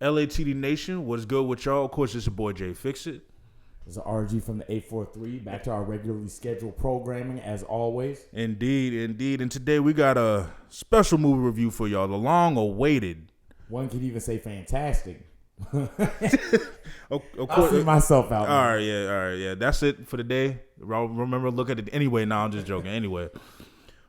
LATD Nation, what's good with y'all? Of course, it's your boy Jay Fixit. It's an RG from the 843. Back to our regularly scheduled programming as always. Indeed. And today we got a special movie review for y'all. The long-awaited. One could even say fantastic. I'll see myself out. All right, yeah. That's it for the day. Remember, look at it anyway. Now I'm just joking. Anyway,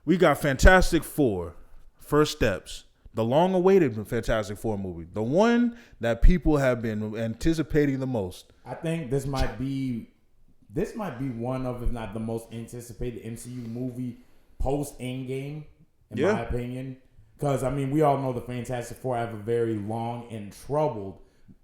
we got Fantastic Four, First Steps. The long-awaited Fantastic Four movie. The one that people have been anticipating the most. I think this might be one of, if not the most anticipated MCU movie post-Endgame, in my opinion. Because, I mean, we all know the Fantastic Four have a very long and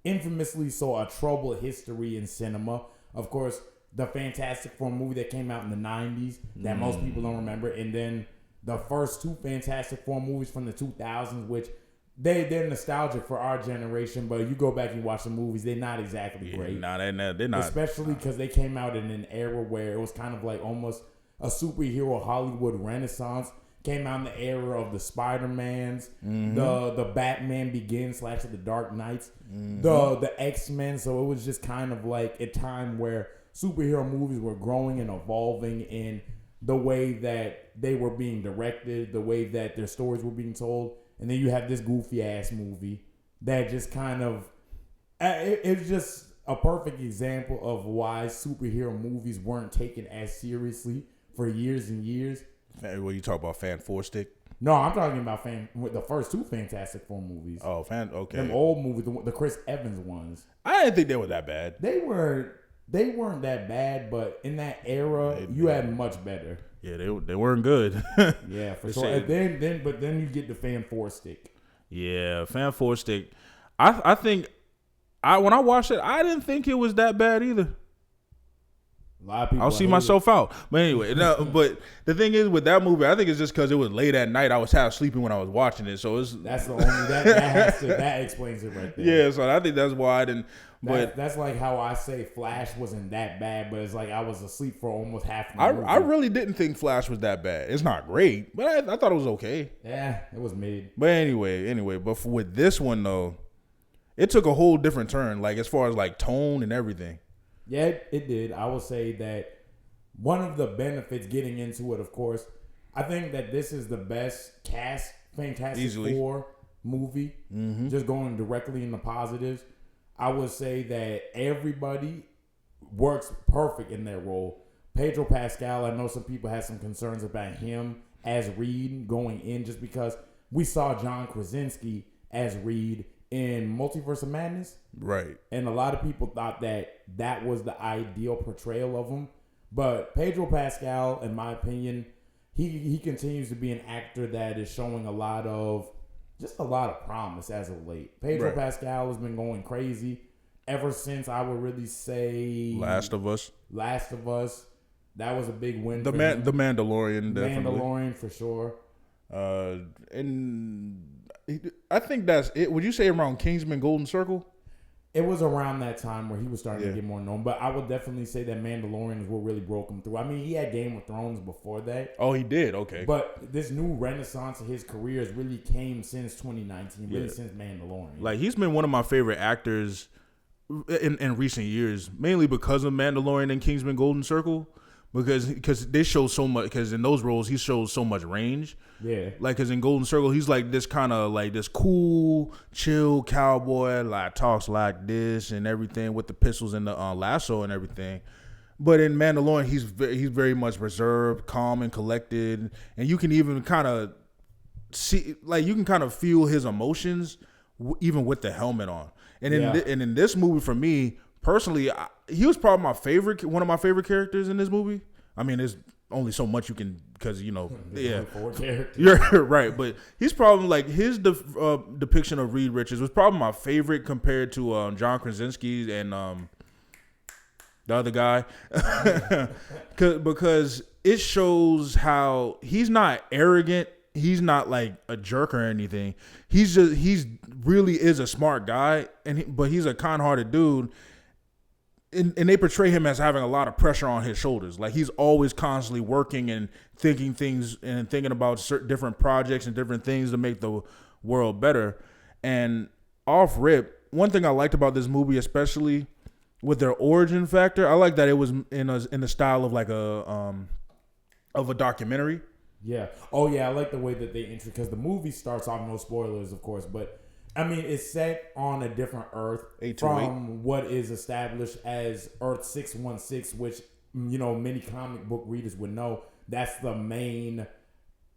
infamously so, a troubled history in cinema. Of course, the Fantastic Four movie that came out in the 90s that most people don't remember. And then the first two Fantastic Four movies from the 2000s, which they're nostalgic for our generation, but you go back and watch the movies, they're not exactly great. Nah, they're not. Especially because they came out in an era where it was kind of like almost a superhero Hollywood renaissance. Came out in the era of the Spider-Mans, the Batman Begins / the Dark Knights, the X-Men. So it was just kind of like a time where superhero movies were growing and evolving in the way that they were being directed, the way that their stories were being told. And then you have this goofy ass movie that just kind of, it's just a perfect example of why superhero movies weren't taken as seriously for years and years. What you talk about, Fan Four Stick? No, I'm talking about the first two Fantastic Four movies. Oh, okay. Them old movies, the Chris Evans ones. I didn't think they were that bad. They weren't that bad, but in that era, you had much better. Yeah, they weren't good. Yeah, for sure. And then you get the Fan Four Stick. Yeah, Fan Four Stick. I think when I watched it, I didn't think it was that bad either. A lot of people. I'll see myself out. But anyway, but the thing is with that movie, I think it's just because it was late at night. I was half sleeping when I was watching it, so that's the only that explains it right there. Yeah, so I think that's why I didn't. But that's like how I say Flash wasn't that bad, but it's like I was asleep for almost half the movie. I really didn't think Flash was that bad. It's not great, but I thought it was okay. Yeah, it was mid. But anyway, but with this one though, it took a whole different turn, like as far as like tone and everything. Yeah, it did. I will say that one of the benefits getting into it, of course, I think that this is the best cast Fantastic Four movie. Just going directly in the positives. I would say that everybody works perfect in their role. Pedro Pascal, I know some people had some concerns about him as Reed going in just because we saw John Krasinski as Reed in Multiverse of Madness. Right. And a lot of people thought that was the ideal portrayal of him. But Pedro Pascal, in my opinion, he continues to be an actor that is showing a lot of promise as of late. Pedro Pascal has been going crazy ever since, I would really say, Last of Us. That was a big win. The Mandalorian, definitely. Mandalorian for sure. And I think that's it. Would you say around Kingsman Golden Circle? It was around that time where he was starting to get more known. But I would definitely say that Mandalorian is what really broke him through. I mean, he had Game of Thrones before that. Oh, he did? Okay. But this new renaissance of his career has really came since 2019, since Mandalorian. Like, he's been one of my favorite actors in recent years, mainly because of Mandalorian and Kingsman Golden Circle. Because they show so much, because in those roles he shows so much range. Yeah. Like, because in Golden Circle he's like this kind of like this cool, chill cowboy, like talks like this and everything with the pistols and the lasso and everything. But in Mandalorian he's very much reserved, calm and collected, and you can even kind of see, like you can kind of feel his emotions even with the helmet on. And in this movie, for me personally, he was probably one of my favorite characters in this movie. I mean, there's only so much you can, because you're right, but he's probably like his depiction of Reed Richards was probably my favorite compared to John Krasinski and the other guy, because it shows how he's not arrogant. He's not like a jerk or anything. He's really is a smart guy, but he's a kind-hearted dude. And they portray him as having a lot of pressure on his shoulders. Like, he's always constantly working and thinking things and thinking about different projects and different things to make the world better. And off rip, one thing I liked about this movie, especially with their origin factor, I like that it was in the style of like a documentary. Yeah. Oh yeah, I like the way that they intro because the movie starts off, no spoilers, of course, but I mean it's set on a different Earth from what is established as Earth 616, which many comic book readers would know. That's the main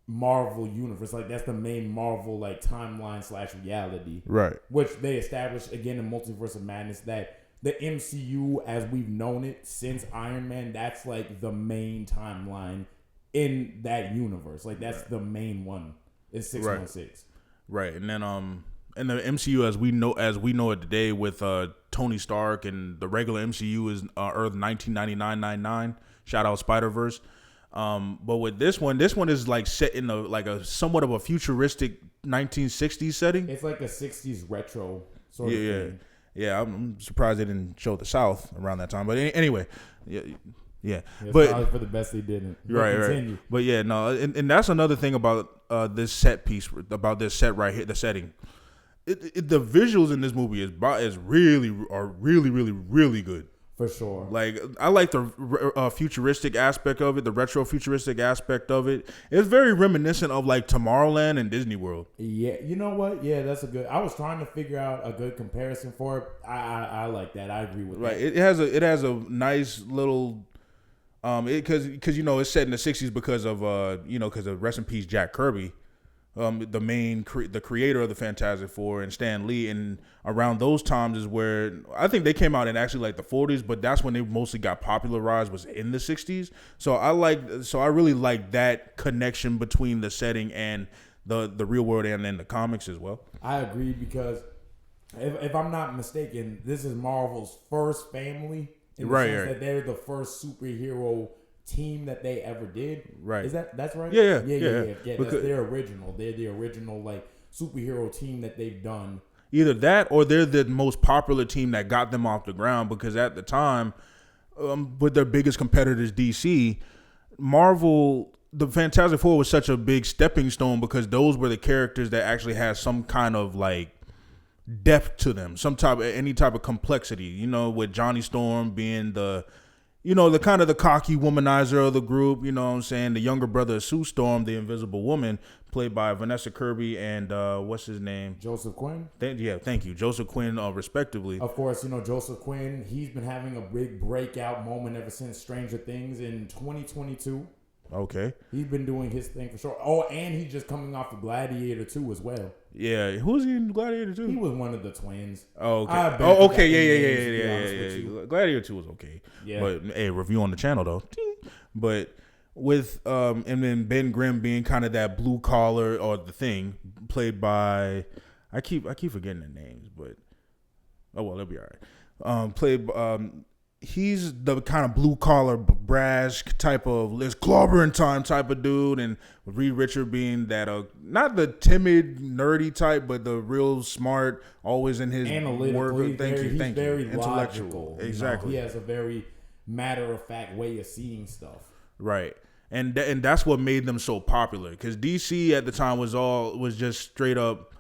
Marvel universe, like that's the main Marvel like timeline / reality, right? Which they established again in Multiverse of Madness that the MCU as we've known it since Iron Man, that's like the main timeline in that universe. Like that's the main one. It's 616. Right. And then in the MCU as we know it today with Tony Stark, and the regular MCU is Earth 1999-99. Shout out Spider-Verse. But with this one is like set in a somewhat of a futuristic 1960s setting. It's like a 60s retro sort of thing. Yeah, I'm surprised they didn't show the South around that time. But anyway, yeah. It's but probably for the best they didn't. Right. But yeah, no, and that's another thing about this set piece, about this set right here, the setting. The visuals in this movie is really good. For sure. Like I like the futuristic aspect of it, the retro futuristic aspect of it. It's very reminiscent of like Tomorrowland and Disney World. Yeah, you know what? Yeah, that's a good. I was trying to figure out a good comparison for it. I like that. I agree with that. Right. It has a nice little because it's set in the 60s because of because of rest in peace Jack Kirby. The creator of the Fantastic Four, and Stan Lee, and around those times is where I think they came out in actually like the 40s, but that's when they mostly got popularized, was in the 60s. So I really like that connection between the setting and the real world and then the comics as well. I agree because if I'm not mistaken, this is Marvel's first family in the sense that they're the first superhero team that they ever did. Right. That's right? Yeah. That's their original. They're the original like superhero team that they've done. Either that or they're the most popular team that got them off the ground, because at the time, with their biggest competitors, DC, Marvel, the Fantastic Four was such a big stepping stone because those were the characters that actually had some kind of like depth to them, any type of complexity, with Johnny Storm being the kind of the cocky womanizer of the group, you know what I'm saying? The younger brother of Sue Storm, the Invisible Woman, played by Vanessa Kirby and what's his name? Joseph Quinn. Thank you. Joseph Quinn, respectively. Of course, Joseph Quinn, he's been having a big breakout moment ever since Stranger Things in 2022. Okay. He's been doing his thing for sure. Oh, and he's just coming off of Gladiator 2 as well. Yeah. Who's he in Gladiator 2? He was one of the twins. Oh, okay. Okay. Yeah. Gladiator 2 was okay. Yeah. But, hey, review on the channel, though. But with, and then Ben Grimm being kind of that blue collar, or the Thing, played by, I keep forgetting the names, but, oh, well, it'll be all right. He's the kind of blue collar, brash type of Liz clobbering time type of dude, and Reed Richard being that not the timid nerdy type, but the real smart, always in his work. Thank you. Very intellectual, logical. exactly. He has a very matter of fact way of seeing stuff. Right, and that's what made them so popular, because DC at the time was just straight up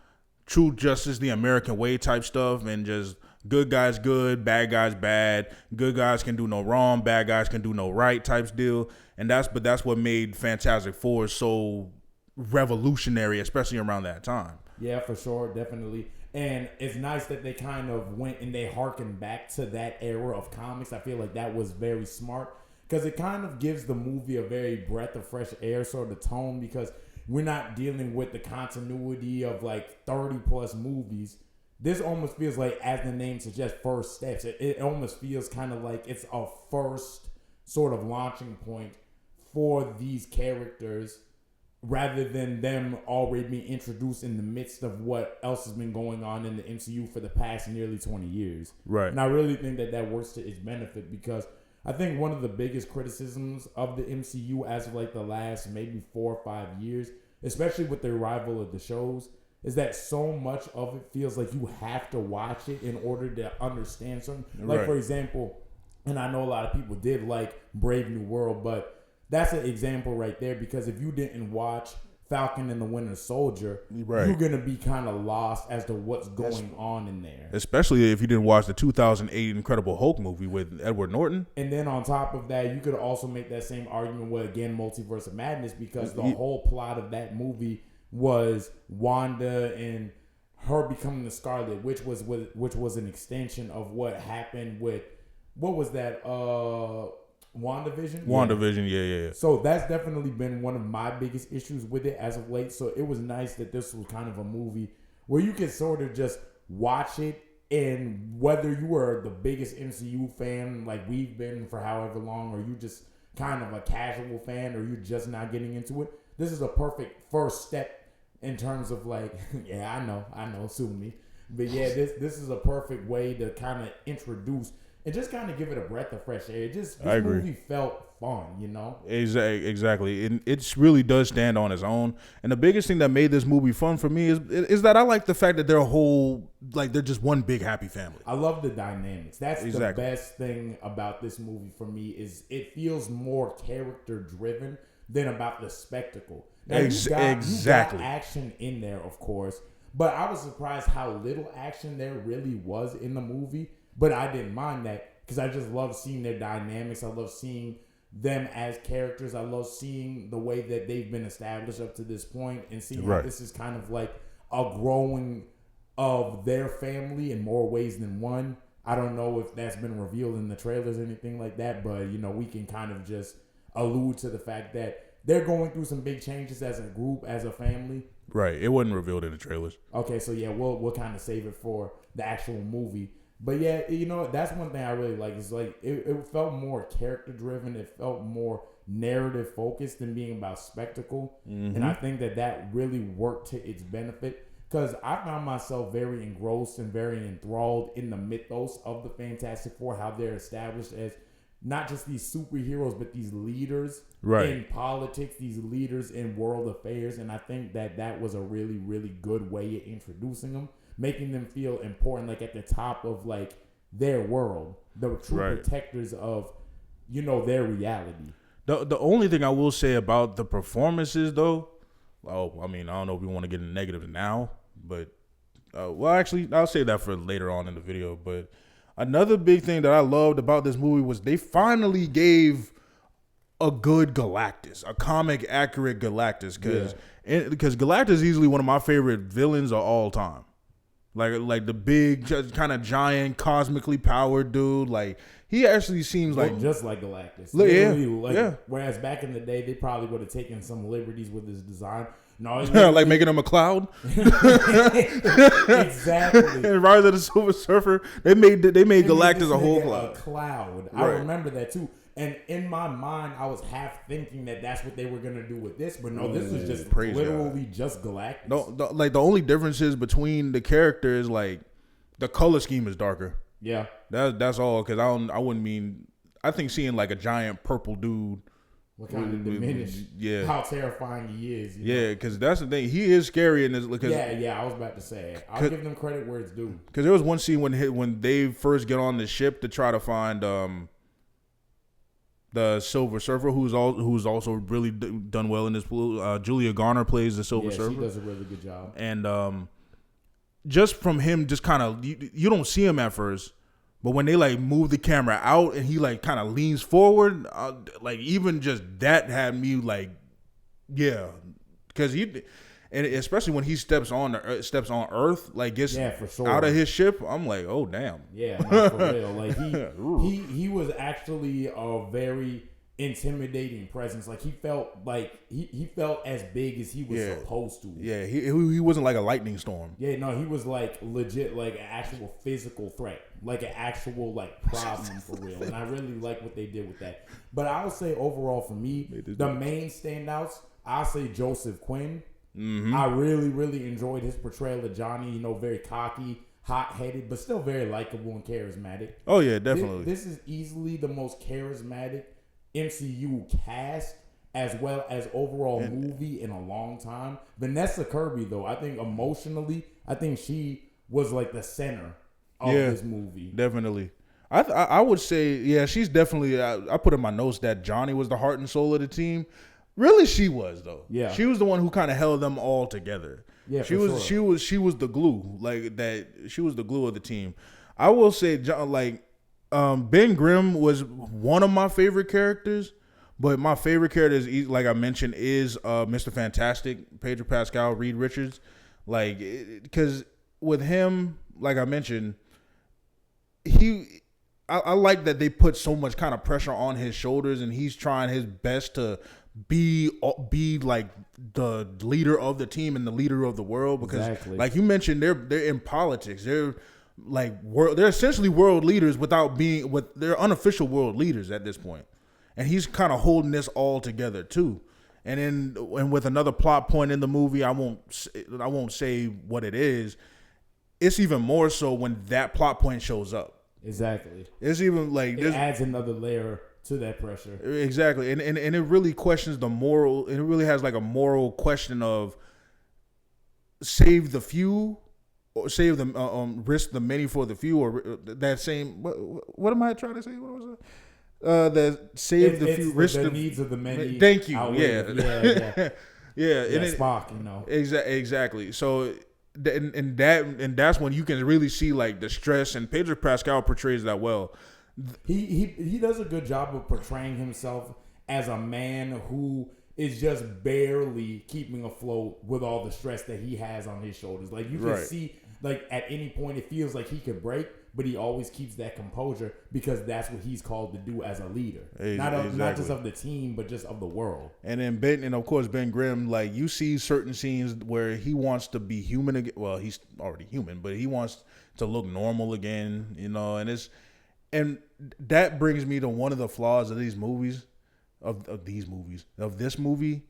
true justice, the American way type stuff, and just good guys good, bad guys bad. Good guys can do no wrong, bad guys can do no right types deal. And that's what made Fantastic Four so revolutionary, especially around that time. Yeah, for sure, definitely. And it's nice that they kind of went and they harkened back to that era of comics. I feel like that was very smart, because it kind of gives the movie a very breath of fresh air sort of tone, because we're not dealing with the continuity of like 30 plus movies. This almost feels like, as the name suggests, first steps. It almost feels kind of like it's a first sort of launching point for these characters, rather than them already being introduced in the midst of what else has been going on in the MCU for the past nearly 20 years. Right. And I really think that works to its benefit, because I think one of the biggest criticisms of the MCU as of like the last maybe 4 or 5 years, especially with the arrival of the shows, is that so much of it feels like you have to watch it in order to understand something. Like, for example, and I know a lot of people did like Brave New World, but that's an example right there, because if you didn't watch Falcon and the Winter Soldier, Right. you're gonna be kind of lost as to what's going on in there. Especially if you didn't watch the 2008 Incredible Hulk movie with Edward Norton. And then on top of that, you could also make that same argument with, again, Multiverse of Madness, because the whole plot of that movie was Wanda and her becoming the Scarlet Witch, which was an extension of what happened with, what was that? WandaVision? WandaVision, yeah. So that's definitely been one of my biggest issues with it as of late. So it was nice that this was kind of a movie where you could sort of just watch it, and whether you were the biggest MCU fan like we've been for however long, or you just kind of a casual fan, or you're just not getting into it, this is a perfect first step in terms of like, yeah, I know, sue me. But yeah, this is a perfect way to kind of introduce and just kind of give it a breath of fresh air. This movie felt fun, you know? Exactly. It really does stand on its own. And the biggest thing that made this movie fun for me is that I like the fact that they're just one big happy family. I love the dynamics. That's the best thing about this movie for me, is it feels more character driven than about the spectacle. Now, you got action in there, of course, but I was surprised how little action there really was in the movie. But I didn't mind that, because I just love seeing their dynamics. I love seeing them as characters. I love seeing the way that they've been established up to this point, and seeing how this is kind of like a growing of their family in more ways than one. I don't know if that's been revealed in the trailers or anything like that, but you know, we can kind of just allude to the fact that they're going through some big changes as a group, as a family. Right. It wasn't revealed in the trailers. Okay, so yeah, we'll kind of save it for the actual movie. But yeah, you know, that's one thing I really like. Is like it felt more character driven. It felt more narrative focused than being about spectacle. Mm-hmm. And I think that really worked to its benefit, because I found myself very engrossed and very enthralled in the mythos of the Fantastic Four, how they're established as not just these superheroes, but these leaders in politics, these leaders in world affairs. And I think that was a really, really good way of introducing them, making them feel important, like at the top of like their world, the true protectors of, you know, their reality. The only thing I will say about the performances, though, I mean, I don't know if we want to get into negative now, but well, actually, I'll say that for later on in the video. But another big thing that I loved about this movie was they finally gave a good Galactus, a comic accurate Galactus, because Galactus is easily one of my favorite villains of all time. Like the big, kind of giant, cosmically powered dude. Like, he actually seems like just like Galactus. Whereas back in the day, they probably would have taken some liberties with his design. No, like making him a cloud. Exactly. And Rise of the Silver Surfer, they made Galactus a whole cloud. A cloud. I remember that too. And in my mind, I was half thinking that that's what they were gonna do with this, but no, this was just literally just Galactus. No, the only difference is between the characters, like the color scheme is darker. Yeah, that's all. Because I think seeing like a giant purple dude. What kind of diminish how terrifying he is. Yeah, because that's the thing. He is scary in this. Yeah, I was about to say. I'll give them credit where it's due. Because there was one scene when they first get on the ship to try to find the Silver Surfer, who's also really done well in this. Julia Garner plays the Silver Surfer. She does a really good job. And just from him, just kind of you don't see him at first. But when they like move the camera out and he like kind of leans forward, like even just that had me like, yeah, because and especially when he steps on Earth, like gets for sure. out of his ship, I'm like, oh damn, yeah, no, for real. Like he was actually a very intimidating presence. Like he felt as big as he was supposed to. Yeah, he wasn't like a lightning storm. Yeah, no, he was like legit, like an actual physical threat, like an actual like problem for real. And I really like what they did with that. But I would say overall for me, the main standouts, I'll say Joseph Quinn. Mm-hmm. I really, really enjoyed his portrayal of Johnny. You know, very cocky, hot-headed, but still very likable and charismatic. Oh yeah, definitely. This is easily the most charismatic MCU cast as well as overall movie in a long time. Vanessa Kirby, though, I think emotionally, she was like the center of this movie. Definitely. I would say, yeah, she's definitely, I put in my notes that Johnny was the heart and soul of the team. Really, she was though. Yeah. She was the one who kind of held them all together. Yeah, she for was. sure. She was the glue. Like that. She was the glue of the team. I will say, Ben Grimm was one of my favorite characters, but my favorite character is, like I mentioned, is Mr. Fantastic, Pedro Pascal, Reed Richards. Like, because with him, like I mentioned, I like that they put so much kind of pressure on his shoulders, and he's trying his best to be like the leader of the team and the leader of the world. Because, like you mentioned, they're in politics. They're they're essentially world leaders they're unofficial world leaders at this point, and he's kind of holding this all together too. And with another plot point in the movie, I won't say what it is. It's even more so when that plot point shows up. Exactly. It's even like it adds another layer to that pressure. Exactly, and it really questions the moral. It really has like a moral question of save the few, or save them, risk the many for the few, or that same. What am I trying to say? What was it? That save the few, risk the needs of the many. Thank you. Yeah. Yeah. Spock. You know. Exactly. So. And that's when you can really see like the stress, and Pedro Pascal portrays that well. He does a good job of portraying himself as a man who is just barely keeping afloat with all the stress that he has on his shoulders. Like you can see, like at any point it feels like he could break, but he always keeps that composure because that's what he's called to do as a leader. Not just of the team, but just of the world. And then of course Ben Grimm, like you see certain scenes where he wants to be human again. Well, he's already human, but he wants to look normal again, you know, and that brings me to one of the flaws of these movies, of this movie.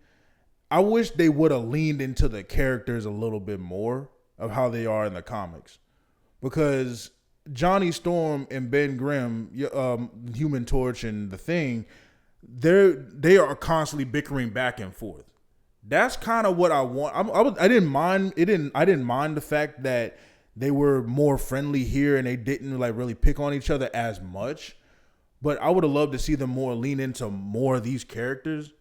I wish they would have leaned into the characters a little bit more of how they are in the comics, because Johnny Storm and Ben Grimm, Human Torch and the Thing, they are constantly bickering back and forth. That's kind of what I want. I didn't mind the fact that they were more friendly here and they didn't like really pick on each other as much. But I would have loved to see them more lean into more of these characters.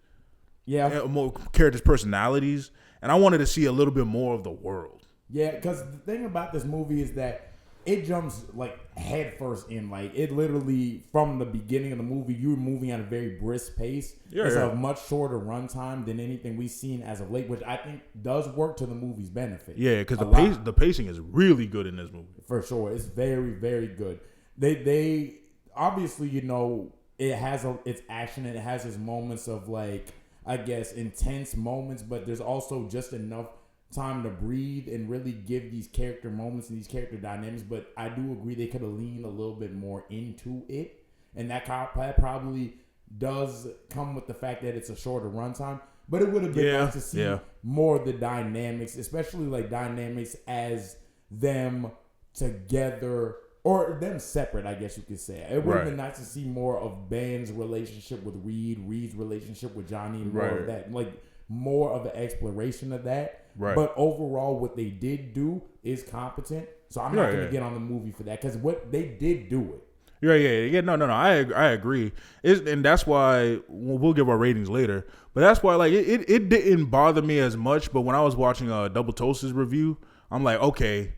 Yeah, more characters' personalities, and I wanted to see a little bit more of the world. Yeah, because the thing about this movie is that it jumps like head first in. Like it literally from the beginning of the movie, you're moving at a very brisk pace. It's a much shorter runtime than anything we've seen as of late, which I think does work to the movie's benefit. Yeah, because the pacing is really good in this movie. For sure, it's very, very good. They obviously, you know, it has its action and it has its moments of like, I guess, intense moments, but there's also just enough time to breathe and really give these character moments and these character dynamics. But I do agree they could have leaned a little bit more into it, and that probably does come with the fact that it's a shorter runtime. But it would have been nice to see more of the dynamics, especially like dynamics as them together or them separate, I guess you could say. It would have been nice to see more of Ben's relationship with Reed, Reed's relationship with Johnny, and more of that, like more of an exploration of that. Right. But overall, what they did do is competent. So I'm not going to get on the movie for that because what they did do it. Yeah. No. I agree. And that's why we'll give our ratings later. But that's why like it didn't bother me as much. But when I was watching Double Toast's review, I'm like, okay,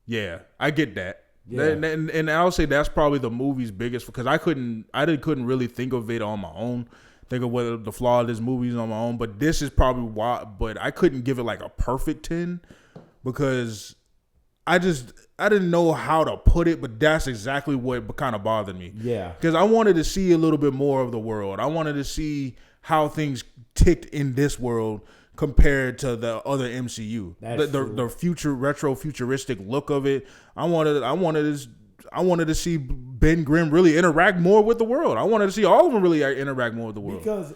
yeah, I get that. Yeah. And I'll say that's probably the movie's biggest, because I couldn't really think of it on my own. Think of what the flaw of this movie is on my own, but this is probably why. But I couldn't give it like a perfect 10 because I didn't know how to put it. But that's exactly what kind of bothered me. Yeah, because I wanted to see a little bit more of the world. I wanted to see how things ticked in this world compared to the other MCU. The futuristic look of it. I wanted to see Ben Grimm really interact more with the world. I wanted to see all of them really interact more with the world. Because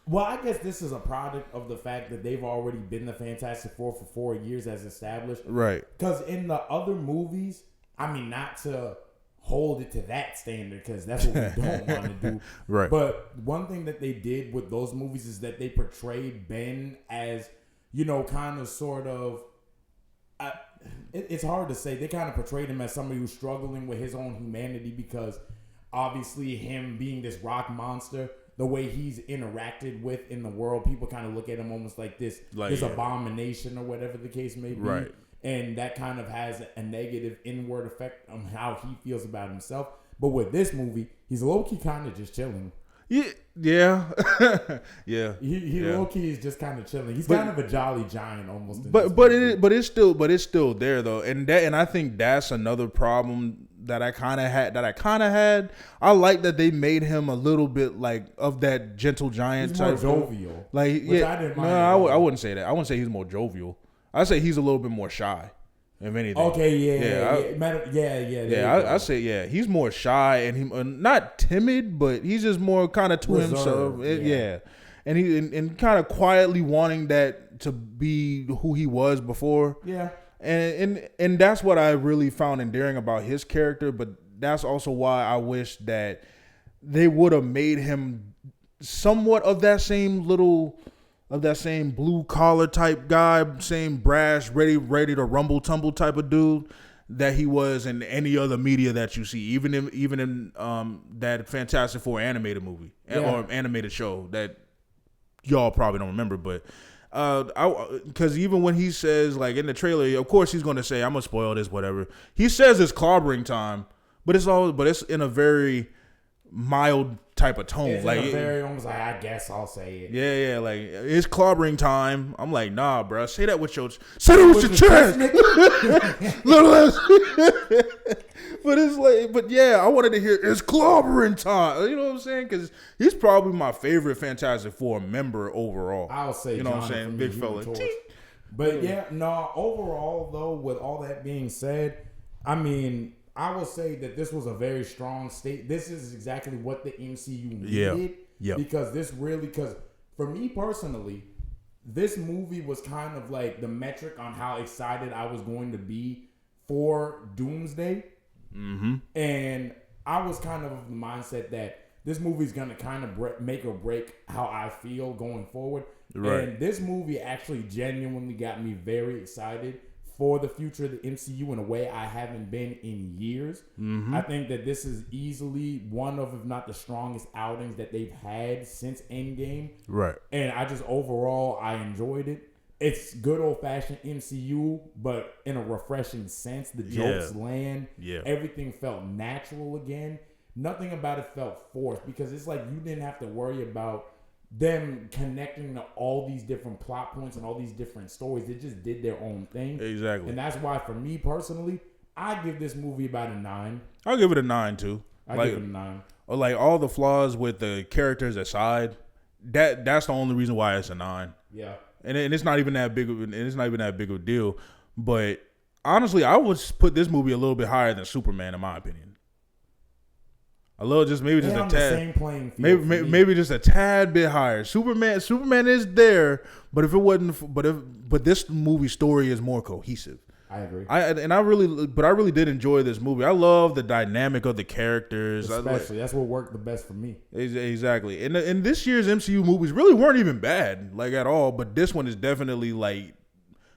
well, I guess this is a product of the fact that they've already been the Fantastic Four for 4 years as established. Right. Because in the other movies, I mean, not to hold it to that standard because that's what we don't want to do. Right. But one thing that they did with those movies is that they portrayed Ben as, you know, kind of sort of, it's hard to say. They kind of portrayed him as somebody who's struggling with his own humanity because obviously him being this rock monster the way he's interacted with in the world, people kind of look at him almost like this abomination or whatever the case may be. Right. And that kind of has a negative inward effect on how he feels about himself. But with this movie, he's low-key kind of just chilling. Yeah. He low-key is just kind of chilling. He's kind of a jolly giant almost. But it's still there though. And I think that's another problem that I kind of had. I like that they made him a little bit like of that gentle giant he's type. More jovial. Like, yeah. I didn't mind I wouldn't say that. I wouldn't say he's more jovial. I'd say he's a little bit more shy, if anything. Okay, I say he's more shy and he not timid, but he's just more kind of to himself. And he kind of quietly wanting that to be who he was before. Yeah, and that's what I really found endearing about his character. But that's also why I wish that they would have made him somewhat of that same blue collar type guy, same brash, ready to rumble tumble type of dude that he was in any other media that you see, even in that Fantastic Four animated movie or animated show that y'all probably don't remember, but because even when he says like in the trailer, of course he's gonna say, I'm gonna spoil this, whatever. He says it's clobbering time, but it's in a very mild type of tone. It's like very almost like, I guess I'll say it. Yeah, like it's clobbering time. I'm like, nah, bro. Say that with your chest. Little ass. But it's like, but yeah, I wanted to hear it's clobbering time. You know what I'm saying? Because he's probably my favorite Fantastic Four member overall. I'll say, you know what I'm saying? Big fella. But overall though, with all that being said, I mean, I will say that this was a very strong state. This is exactly what the MCU needed. Yeah. Because for me personally, this movie was kind of like the metric on how excited I was going to be for Doomsday. Mm-hmm. And I was kind of the mindset that this movie is going to kind of make or break how I feel going forward. Right. And this movie actually genuinely got me very excited for the future of the MCU in a way I haven't been in years. Mm-hmm. I think that this is easily one of, if not the strongest outings that they've had since Endgame. Right. And overall, I enjoyed it. It's good old-fashioned MCU, but in a refreshing sense. The jokes land. Yeah. Everything felt natural again. Nothing about it felt forced because it's like you didn't have to worry about them connecting to all these different plot points and all these different stories. They just did their own thing. Exactly. And that's why, for me personally, I give this movie about a 9. I'll give it a 9 too. I give it a 9. Or like all the flaws with the characters aside, that's the only reason why it's a 9. Yeah. And it's not even that big of a deal. But honestly, I would put this movie a little bit higher than Superman in my opinion. A little, just maybe just a tad. The same playing field maybe just a tad bit higher. Superman is there, but if it wasn't, but this movie story is more cohesive. I agree. I really did enjoy this movie. I love the dynamic of the characters. Especially, that's what worked the best for me. Exactly. And this year's MCU movies really weren't even bad, like at all. But this one is definitely like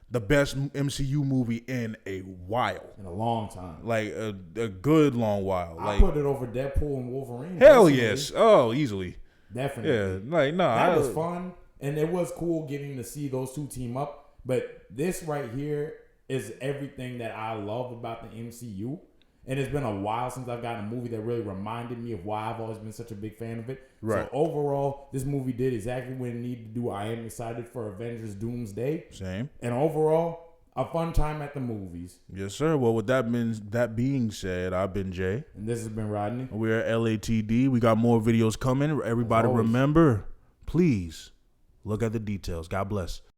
the best MCU movie in a while. In a long time. Like a good long while. I put it over Deadpool and Wolverine. Hell yes. Oh, easily. Definitely. Yeah. Like, no. That was fun. And it was cool getting to see those two team up. But this right here is everything that I love about the MCU. And it's been a while since I've gotten a movie that really reminded me of why I've always been such a big fan of it. Right. So overall, this movie did exactly what it needed to do. I am excited for Avengers Doomsday. Same. And overall, a fun time at the movies. Yes, sir. Well, with that being said, I've been Jay. And this has been Rodney. We're LATD. We got more videos coming. Everybody remember, please look at the details. God bless.